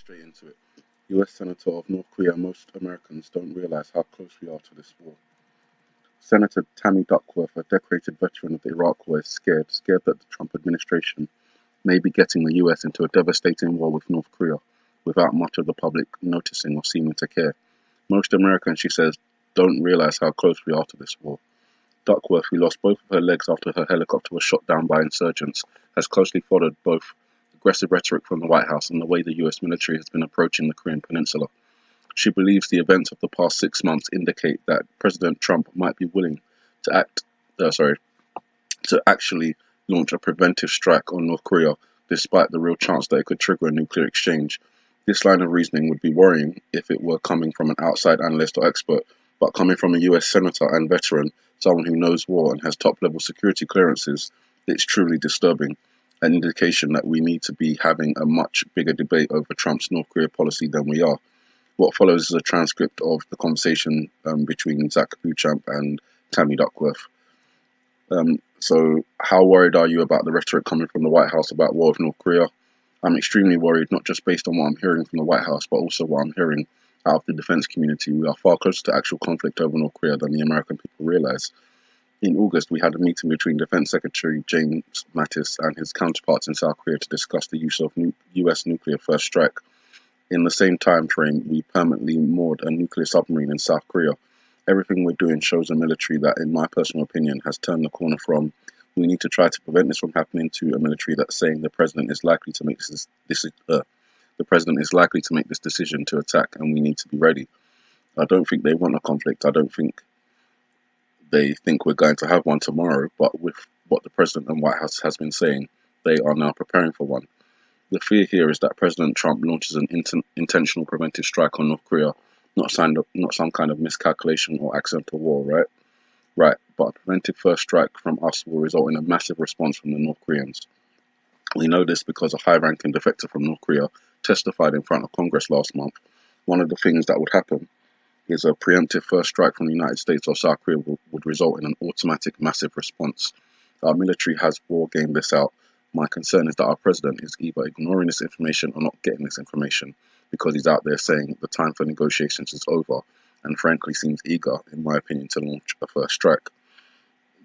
straight into it. US Senator of North Korea, most Americans don't realize how close we are to this war. Senator Tammy Duckworth, a decorated veteran of the Iraq War, is scared that the Trump administration may be getting the US into a devastating war with North Korea without much of the public noticing or seeming to care. Most Americans, she says, don't realize how close we are to this war. Duckworth, who lost both of her legs after her helicopter was shot down by insurgents, has closely followed both aggressive rhetoric from the White House and the way the US military has been approaching the Korean Peninsula. She believes the events of the past 6 months indicate that President Trump might be willing to actually launch a preventive strike on North Korea, despite the real chance that it could trigger a nuclear exchange. This line of reasoning would be worrying if it were coming from an outside analyst or expert, but coming from a US senator and veteran, someone who knows war and has top-level security clearances, it's truly disturbing, an indication that we need to be having a much bigger debate over Trump's North Korea policy than we are. What follows is a transcript of the conversation between Zach Beauchamp and Tammy Duckworth. So how worried are you about the rhetoric coming from the White House about war with North Korea? I'm extremely worried, not just based on what I'm hearing from the White House, but also what I'm hearing out of the defense community. We are far closer to actual conflict over North Korea than the American people realize. In August, we had a meeting between Defense Secretary James Mattis and his counterparts in South Korea to discuss the use of US nuclear first strike. In the same time frame, we permanently moored a nuclear submarine in South Korea. Everything we're doing shows a military that, in my personal opinion, has turned the corner from we need to try to prevent this from happening to a military that's saying the president is likely to make this decision to attack, and we need to be ready. I don't think they want a conflict. I don't think they think we're going to have one tomorrow, but with what the president and White House has been saying, they are now preparing for one. The fear here is that President Trump launches an intentional preventive strike on North Korea, not some kind of miscalculation or accidental war, right? Right, but a preventive first strike from us will result in a massive response from the North Koreans. We know this because a high-ranking defector from North Korea testified in front of Congress last month. One of the things that would happen is a preemptive first strike from the United States or South Korea would result in an automatic massive response. Our military has war gamed this out. My concern is that our president is either ignoring this information or not getting this information because he's out there saying the time for negotiations is over and frankly seems eager, in my opinion, to launch a first strike.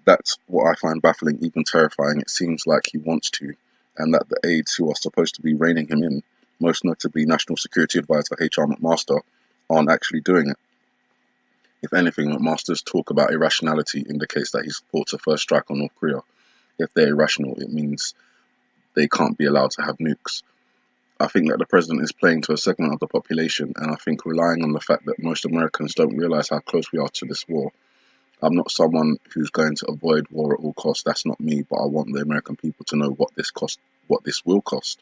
That's what I find baffling, even terrifying. It seems like he wants to, and that the aides who are supposed to be reining him in, most notably National Security Advisor H.R. McMaster, aren't actually doing it. If anything, McMaster's talk about irrationality indicates that he supports a first strike on North Korea. If they're irrational, it means they can't be allowed to have nukes. I think that the president is playing to a segment of the population, and I think relying on the fact that most Americans don't realize how close we are to this war. I'm not someone who's going to avoid war at all costs. That's not me, but I want the American people to know what this will cost.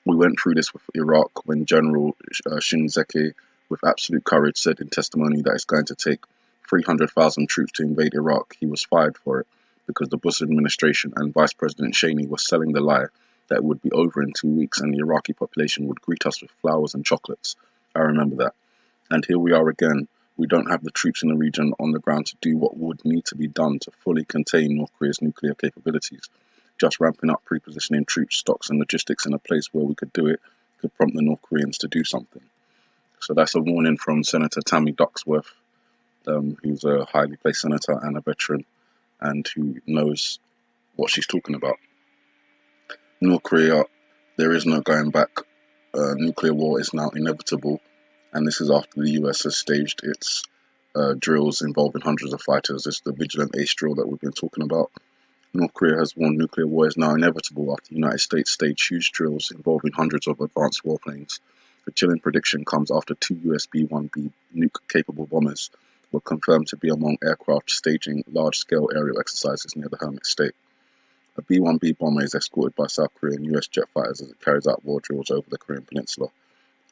We went through this with Iraq when General Shinzeki, with absolute courage, said in testimony that it's going to take 300,000 troops to invade Iraq. He was fired for it because the Bush administration and Vice President Cheney was selling the lie that it would be over in 2 weeks and the Iraqi population would greet us with flowers and chocolates. I remember that. And here we are again. We don't have the troops in the region on the ground to do what would need to be done to fully contain North Korea's nuclear capabilities. Just ramping up pre-positioning troops, stocks and logistics in a place where we could do it could prompt the North Koreans to do something. So that's a warning from Senator Tammy Duckworth, who's a highly placed senator and a veteran and who knows what she's talking about. North Korea, there is no going back. Nuclear war is now inevitable, and this is after the US has staged its drills involving hundreds of fighters. This is the Vigilant Ace drill that we've been talking about. North Korea has warned nuclear war is now inevitable after the United States staged huge drills involving hundreds of advanced warplanes. The chilling prediction comes after 2 US B-1B nuke-capable bombers were confirmed to be among aircraft staging large-scale aerial exercises near the Hermit State. A B-1B bomber is escorted by South Korean US jet fighters as it carries out war drills over the Korean Peninsula.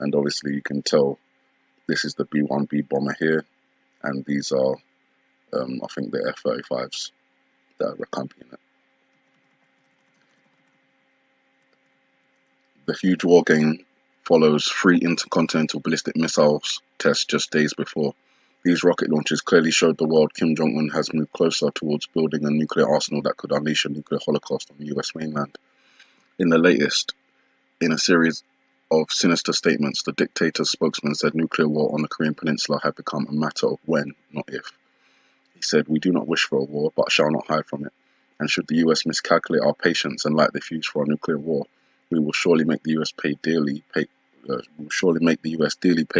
And obviously you can tell this is the B-1B bomber here, and these are, I think, the F-35s that are accompanying it. The huge war game follows 3 intercontinental ballistic missiles tests just days before. These rocket launches clearly showed the world Kim Jong-un has moved closer towards building a nuclear arsenal that could unleash a nuclear holocaust on the US mainland. In the latest in a series of sinister statements, the dictator's spokesman said nuclear war on the Korean Peninsula had become a matter of when, not if. He said, "We do not wish for a war, but shall not hide from it. And should the US miscalculate our patience and light the fuse for a nuclear war, we will surely make the US dearly pay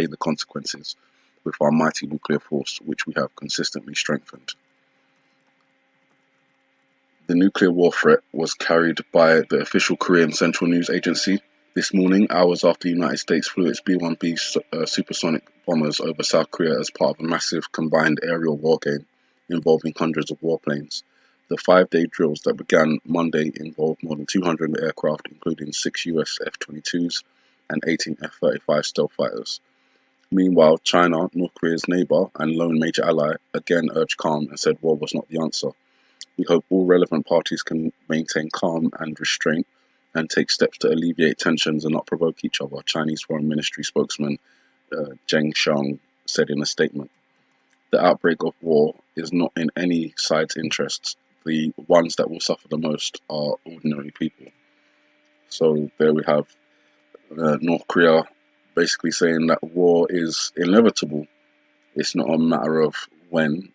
the consequences with our mighty nuclear force, which we have consistently strengthened." The nuclear war threat was carried by the official Korean Central News Agency this morning, hours after the United States flew its B-1B supersonic bombers over South Korea as part of a massive combined aerial war game involving hundreds of warplanes. The 5-day drills that began Monday involved more than 200 aircraft, including 6 US F-22s and 18 F-35 stealth fighters. Meanwhile, China, North Korea's neighbor and lone major ally, again urged calm and said war was not the answer. "We hope all relevant parties can maintain calm and restraint and take steps to alleviate tensions and not provoke each other," Chinese Foreign Ministry spokesman Zheng Xiang said in a statement. "The outbreak of war is not in any side's interests. The ones that will suffer the most are ordinary people." So there we have North Korea basically saying that war is inevitable. It's not a matter of when.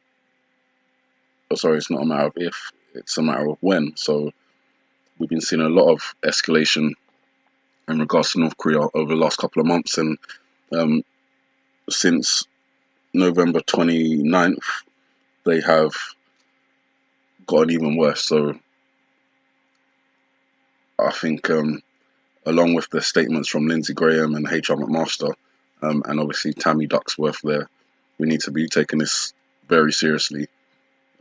It's not a matter of if, it's a matter of when. So we've been seeing a lot of escalation in regards to North Korea over the last couple of months, and since November 29th, they have gotten even worse. So I think, along with the statements from Lindsey Graham and H.R. McMaster, and obviously Tammy Ducksworth there, we need to be taking this very seriously.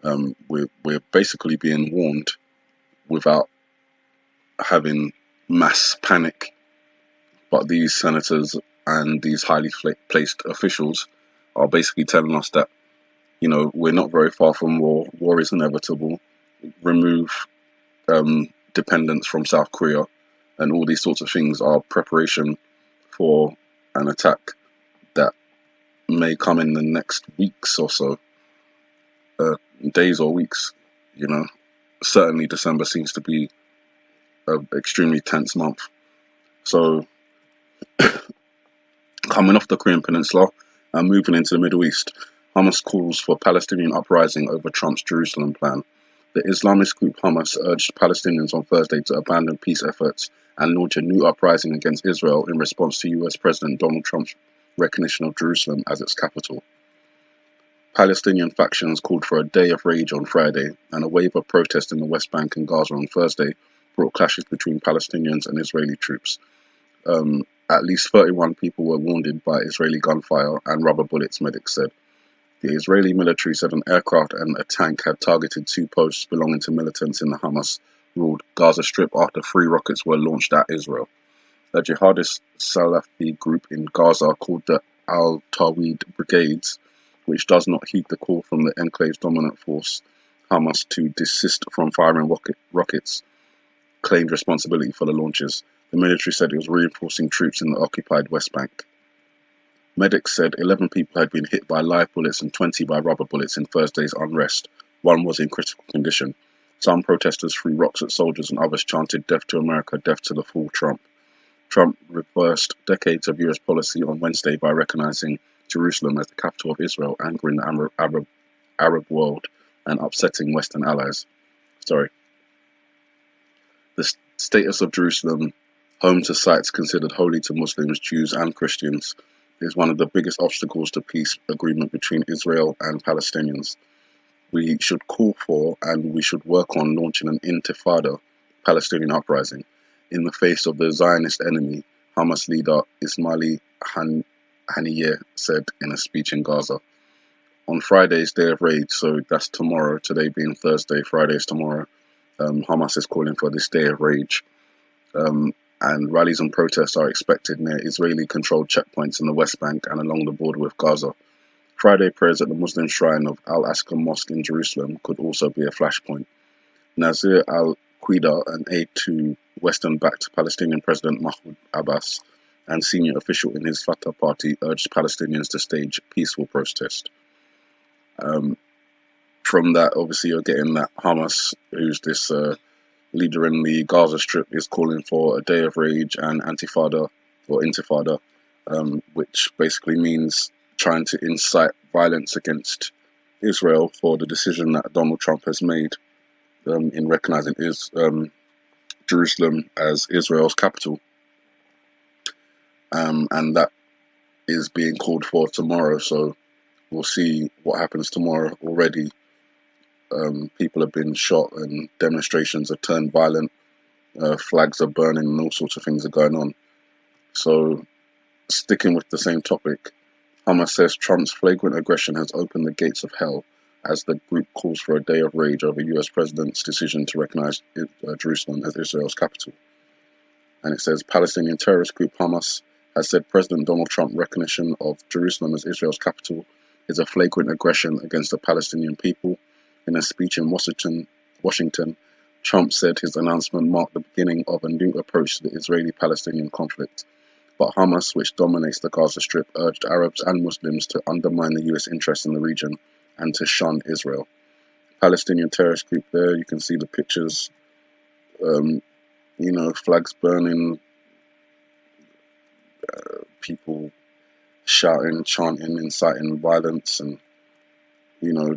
We're basically being warned without having mass panic, but these senators and these highly placed officials are basically telling us that, we're not very far from war. War is inevitable. Remove dependence from South Korea, and all these sorts of things are preparation for an attack that may come in the next weeks or so, days or weeks. Certainly December seems to be an extremely tense month. So coming off the Korean Peninsula and moving into the Middle East, Hamas calls for Palestinian uprising over Trump's Jerusalem plan. The Islamist group Hamas urged Palestinians on Thursday to abandon peace efforts and launch a new uprising against Israel in response to US President Donald Trump's recognition of Jerusalem as its capital. Palestinian factions called for a day of rage on Friday, and a wave of protest in the West Bank and Gaza on Thursday brought clashes between Palestinians and Israeli troops. At least 31 people were wounded by Israeli gunfire and rubber bullets, medics said. The Israeli military said an aircraft and a tank had targeted 2 posts belonging to militants in the Hamas-ruled Gaza Strip after 3 rockets were launched at Israel. A jihadist Salafi group in Gaza called the Al-Tawhid Brigades, which does not heed the call from the enclave's dominant force, Hamas, to desist from firing rockets, claimed responsibility for the launches. The military said it was reinforcing troops in the occupied West Bank. Medics said 11 people had been hit by live bullets and 20 by rubber bullets in Thursday's unrest. 1 was in critical condition. Some protesters threw rocks at soldiers and others chanted "Death to America, death to the fool Trump." Trump reversed decades of US policy on Wednesday by recognizing Jerusalem as the capital of Israel, angering the Arab world and upsetting Western allies. The status of Jerusalem, home to sites considered holy to Muslims, Jews and Christians, is one of the biggest obstacles to peace agreement between Israel and Palestinians. We should call for and we should work on launching an intifada, Palestinian uprising, in the face of the Zionist enemy, Hamas leader Ismaili Haniyeh said in a speech in Gaza. On Friday's Day of Rage, so that's tomorrow, today being Thursday, Friday is tomorrow, Hamas is calling for this Day of Rage. And rallies and protests are expected near Israeli-controlled checkpoints in the West Bank and along the border with Gaza. Friday prayers at the Muslim shrine of Al-Aqsa Mosque in Jerusalem could also be a flashpoint. Nasir al-Qaeda, an aide to Western-backed Palestinian President Mahmoud Abbas and senior official in his Fatah party, urged Palestinians to stage peaceful protest. From that, obviously, you're getting that Hamas, who's this leader in the Gaza Strip, is calling for a day of rage and intifada or intifada, which basically means trying to incite violence against Israel for the decision that Donald Trump has made in recognizing Jerusalem as Israel's capital. And that is being called for tomorrow, so we'll see what happens tomorrow. Already people have been shot and demonstrations have turned violent, flags are burning and all sorts of things are going on. So sticking with the same topic, Hamas says Trump's flagrant aggression has opened the gates of hell as the group calls for a day of rage over US President's decision to recognize Jerusalem as Israel's capital. And it says Palestinian terrorist group Hamas has said President Donald Trump's recognition of Jerusalem as Israel's capital is a flagrant aggression against the Palestinian people. In a speech in Washington, Trump said his announcement marked the beginning of a new approach to the Israeli-Palestinian conflict. But Hamas, which dominates the Gaza Strip, urged Arabs and Muslims to undermine the US interest in the region and to shun Israel. Palestinian terrorist group there, you can see the pictures, flags burning, people shouting, chanting, inciting violence, and,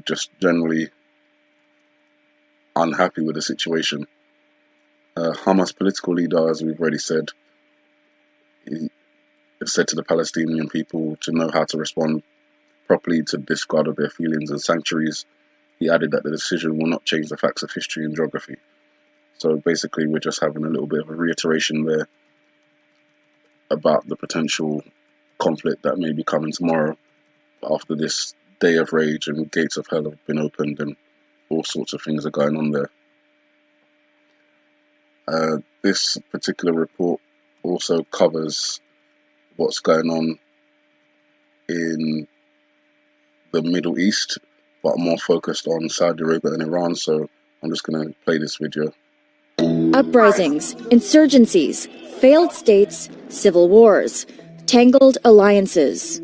just generally unhappy with the situation. Hamas political leader, as we've already said, he said to the Palestinian people to know how to respond properly to discard of their feelings and sanctuaries. He added that the decision will not change the facts of history and geography. So basically, we're just having a little bit of a reiteration there about the potential conflict that may be coming tomorrow after this day of rage and gates of hell have been opened and all sorts of things are going on there. This particular report also covers what's going on in the Middle East, but more focused on Saudi Arabia and Iran, so I'm just going to play this video. Uprisings, insurgencies, failed states, civil wars, tangled alliances.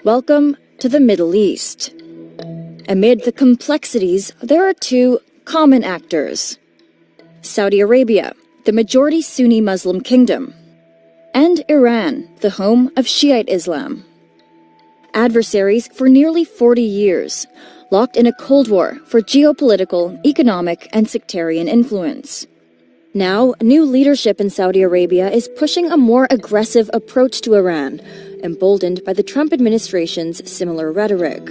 Welcome to the Middle East. Amid the complexities, there are two common actors: Saudi Arabia, the majority Sunni Muslim kingdom, and Iran, the home of Shiite Islam. Adversaries for nearly 40 years, locked in a Cold War for geopolitical, economic, and sectarian influence. Now, new leadership in Saudi Arabia is pushing a more aggressive approach to Iran, emboldened by the Trump administration's similar rhetoric.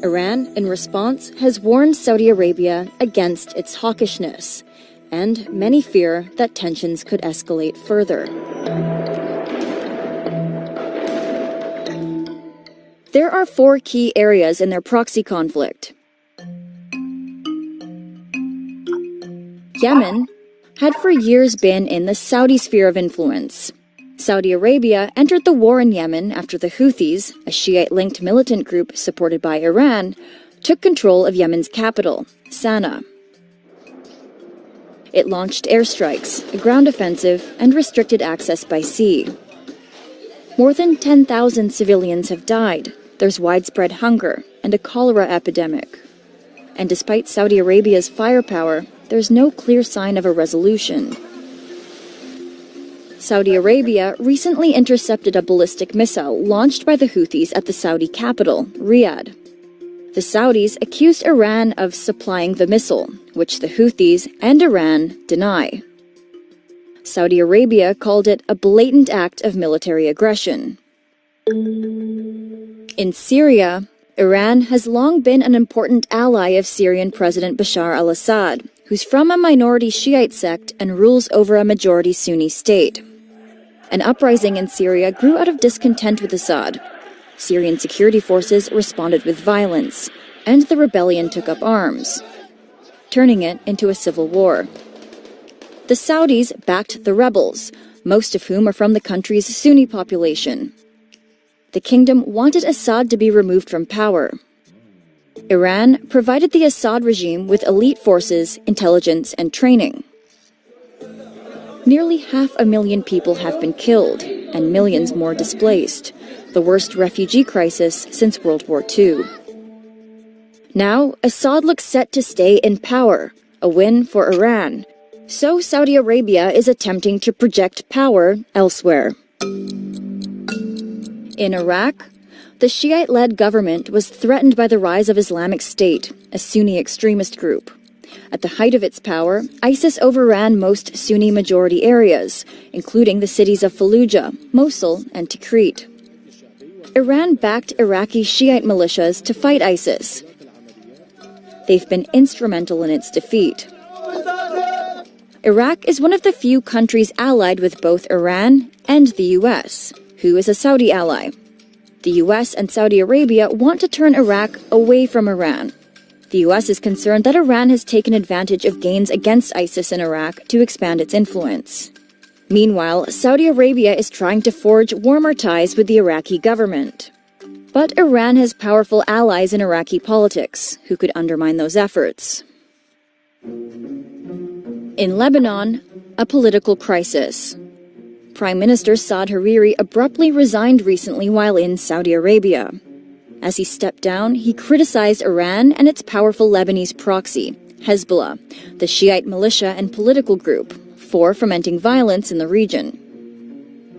Iran, in response, has warned Saudi Arabia against its hawkishness, and many fear that tensions could escalate further. There are four key areas in their proxy conflict. Yemen had for years been in the Saudi sphere of influence. Saudi Arabia entered the war in Yemen after the Houthis, a Shiite-linked militant group supported by Iran, took control of Yemen's capital, Sana'a. It launched airstrikes, a ground offensive, and restricted access by sea. More than 10,000 civilians have died. There's widespread hunger and a cholera epidemic. And despite Saudi Arabia's firepower, there's no clear sign of a resolution. Saudi Arabia recently intercepted a ballistic missile launched by the Houthis at the Saudi capital, Riyadh. The Saudis accused Iran of supplying the missile, which the Houthis and Iran deny. Saudi Arabia called it a blatant act of military aggression. In Syria, Iran has long been an important ally of Syrian President Bashar al-Assad, who's from a minority Shiite sect and rules over a majority Sunni state. An uprising in Syria grew out of discontent with Assad. Syrian security forces responded with violence, and the rebellion took up arms, turning it into a civil war. The Saudis backed the rebels, most of whom are from the country's Sunni population. The kingdom wanted Assad to be removed from power. Iran provided the Assad regime with elite forces, intelligence, and training. Nearly 500,000 people have been killed, and millions more displaced, the worst refugee crisis since World War II. Now, Assad looks set to stay in power, a win for Iran. So Saudi Arabia is attempting to project power elsewhere. In Iraq, the Shiite-led government was threatened by the rise of Islamic State, a Sunni extremist group. At the height of its power, ISIS overran most Sunni-majority areas, including the cities of Fallujah, Mosul, and Tikrit. Iran backed Iraqi Shiite militias to fight ISIS. They've been instrumental in its defeat. Iraq is one of the few countries allied with both Iran and the U.S., who is a Saudi ally. The U.S. and Saudi Arabia want to turn Iraq away from Iran. The U.S. is concerned that Iran has taken advantage of gains against ISIS in Iraq to expand its influence. Meanwhile, Saudi Arabia is trying to forge warmer ties with the Iraqi government. But Iran has powerful allies in Iraqi politics who could undermine those efforts. In Lebanon, a political crisis. Prime Minister Saad Hariri abruptly resigned recently while in Saudi Arabia. As he stepped down, he criticized Iran and its powerful Lebanese proxy, Hezbollah, the Shiite militia and political group, for fomenting violence in the region.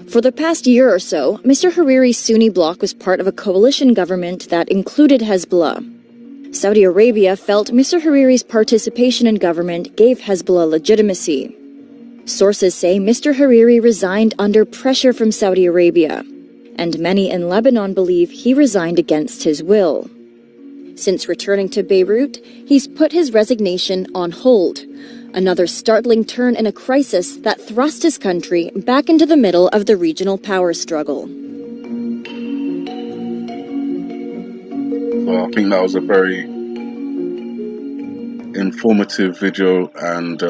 For the past year or so, Mr. Hariri's Sunni bloc was part of a coalition government that included Hezbollah. Saudi Arabia felt Mr. Hariri's participation in government gave Hezbollah legitimacy. Sources say Mr. Hariri resigned under pressure from Saudi Arabia, and many in Lebanon believe he resigned against his will. Since returning to Beirut, he's put his resignation on hold, another startling turn in a crisis that thrust his country back into the middle of the regional power struggle. Well, I think that was a very informative video and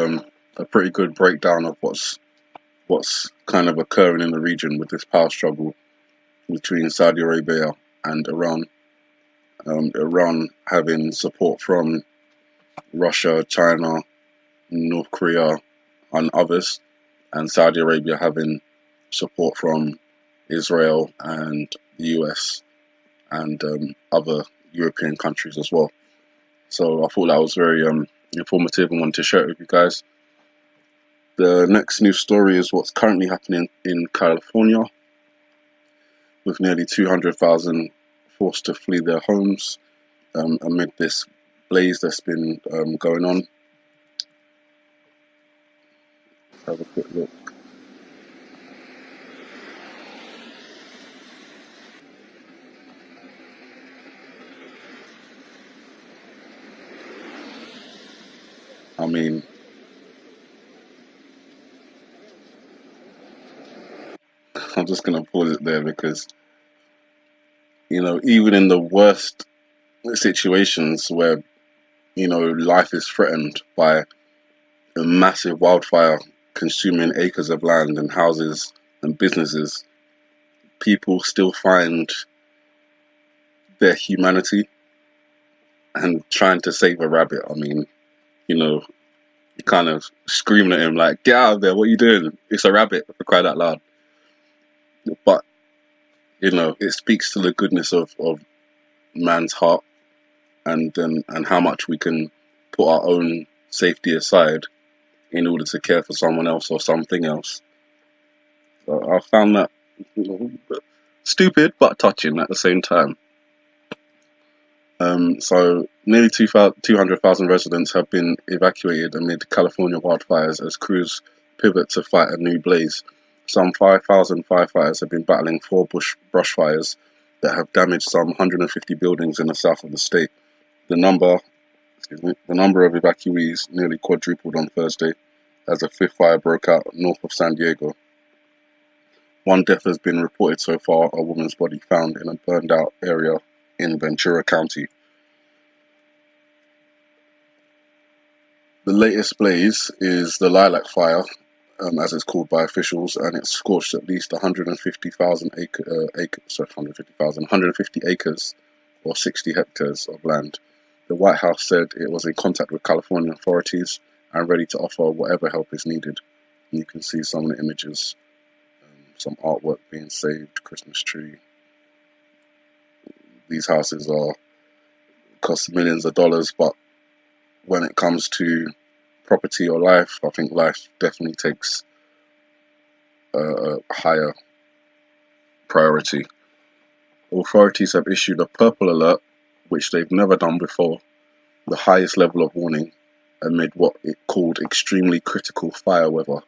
a pretty good breakdown of what's kind of occurring in the region with this power struggle between Saudi Arabia and Iran. Iran having support from Russia, China, North Korea, and others, and Saudi Arabia having support from Israel and the US and other European countries as well. So I thought that was very informative and wanted to share it with you guys. The next news story is what's currently happening in California, with nearly 200,000 forced to flee their homes amid this blaze that's been going on. Let's have a quick look. I mean, I'm just going to pause it there because, even in the worst situations where, life is threatened by a massive wildfire consuming acres of land and houses and businesses, people still find their humanity and trying to save a rabbit. I mean, you're kind of screaming at him like, get out of there, what are you doing? It's a rabbit, for crying out loud. But, it speaks to the goodness of man's heart and how much we can put our own safety aside in order to care for someone else or something else. So I found that stupid but touching at the same time. So nearly 200,000 residents have been evacuated amid California wildfires as crews pivot to fight a new blaze. Some 5,000 firefighters have been battling 4 brush fires that have damaged some 150 buildings in the south of the state. The number of evacuees nearly quadrupled on Thursday as a 5th fire broke out north of San Diego. 1 death has been reported so far, a woman's body found in a burned out area in Ventura County. The latest blaze is the Lilac Fire, as it's called by officials, and it scorched at least 150 acres or 60 hectares of land. The White House said it was in contact with California authorities and ready to offer whatever help is needed. And you can see some of the images, some artwork being saved, Christmas tree. These houses cost millions of dollars, but when it comes to property or life, I think life definitely takes a higher priority. Authorities have issued a purple alert, which they've never done before, the highest level of warning, amid what it called extremely critical fire weather.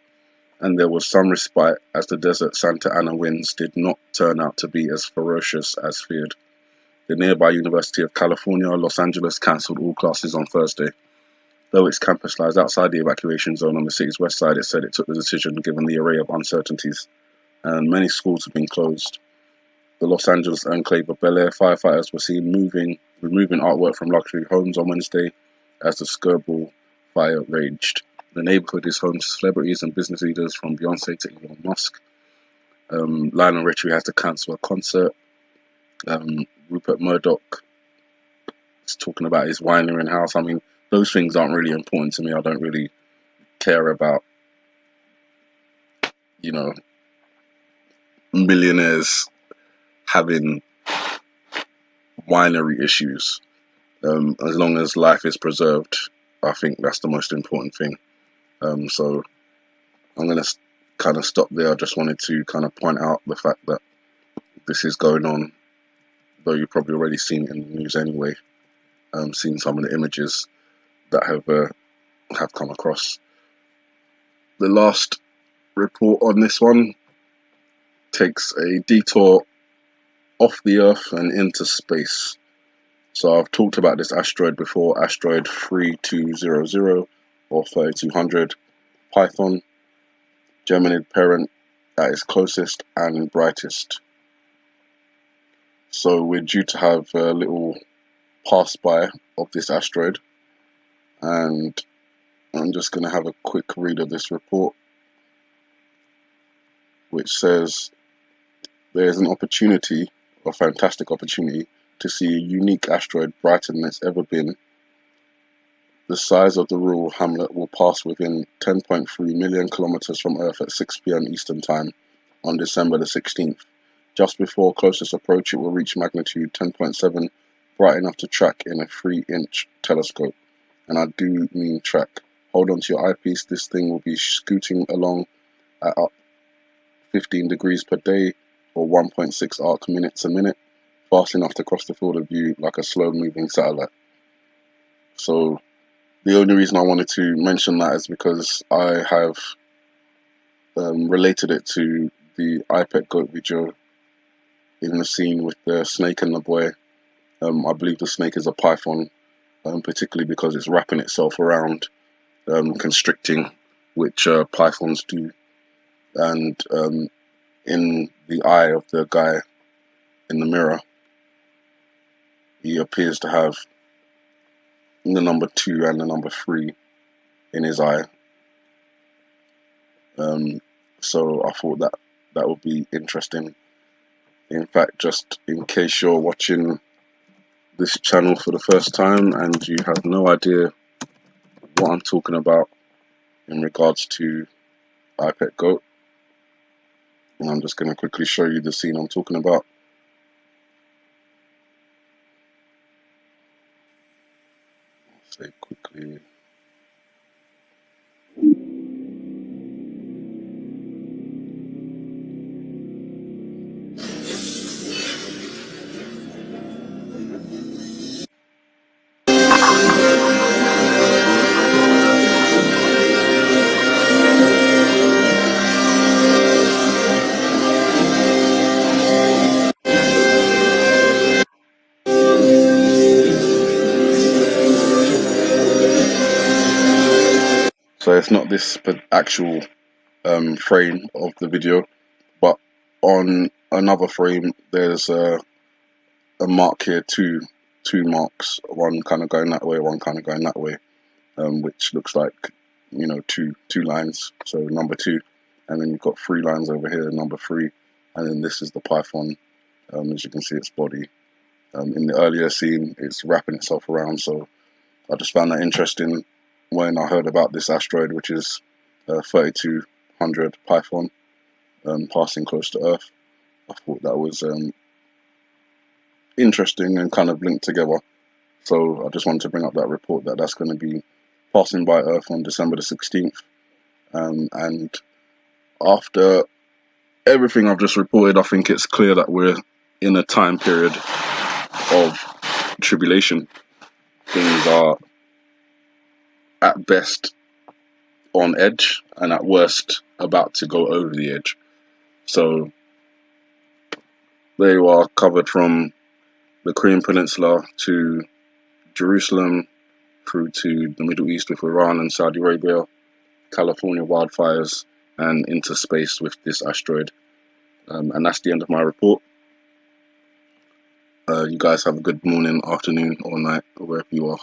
And there was some respite as the desert Santa Ana winds did not turn out to be as ferocious as feared. The nearby University of California, Los Angeles cancelled all classes on Thursday. Though its campus lies outside the evacuation zone on the city's west side, it said it took the decision given the array of uncertainties, and many schools have been closed. The Los Angeles enclave of Bel Air firefighters were seen removing artwork from luxury homes on Wednesday as the Skirball fire raged. The neighborhood is home to celebrities and business leaders from Beyonce to Elon Musk. Lionel Richie has to cancel a concert. Rupert Murdoch is talking about his winery and house. I mean, those things aren't really important to me. I don't really care about, millionaires having winery issues. As long as life is preserved, I think that's the most important thing. So I'm going to kind of stop there. I just wanted to kind of point out the fact that this is going on, though you've probably already seen it in the news anyway. Seen some of the images that have come across. The last report on this one takes a detour off the Earth and into space. So I've talked about this asteroid before, asteroid 3200 or 3200, Phaethon, Geminid parent at its closest and brightest. So we're due to have a little pass-by of this asteroid, and I'm just going to have a quick read of this report, which says there's an opportunity, a fantastic opportunity, to see a unique asteroid brighter than it's ever been. The size of the rural hamlet will pass within 10.3 million kilometers from Earth at 6 p.m. Eastern Time on December the 16th. Just before closest approach, it will reach magnitude 10.7, bright enough to track in a 3-inch telescope. And I do mean track. Hold on to your eyepiece. This thing will be scooting along at up 15 degrees per day or 1.6 arc minutes a minute, fast enough to cross the field of view like a slow-moving satellite. So the only reason I wanted to mention that is because I have related it to the iPet goat video in the scene with the snake and the boy. I believe the snake is a python, particularly because it's wrapping itself around, constricting, which pythons do. And in the eye of the guy in the mirror, he appears to have the number 2 and the number 3 in his eye. So I thought that would be interesting. In fact, just in case you're watching this channel for the first time and you have no idea what I'm talking about in regards to iPet Goat, and I'm just going to quickly show you the scene I'm talking about. Say quickly. So it's not this actual frame of the video, but on another frame there's a mark here, two marks, one kind of going that way, one kind of going that way, which looks like two lines. So number 2, and then you've got 3 lines over here, number 3, and then this is the python. As you can see, its body. In the earlier scene, it's wrapping itself around. So I just found that interesting when I heard about this asteroid, which is 3200 Phaethon, passing close to Earth. I thought that was interesting and kind of linked together. So I just wanted to bring up that report that's going to be passing by Earth on December the 16th. And after everything I've just reported, I think it's clear that we're in a time period of tribulation. Things are at best on edge and at worst about to go over the edge. So there you are, covered from the Korean Peninsula to Jerusalem, through to the Middle East with Iran and Saudi Arabia, California wildfires, and into space with this asteroid. And that's the end of my report. You guys have a good morning, afternoon, or night, or wherever you are.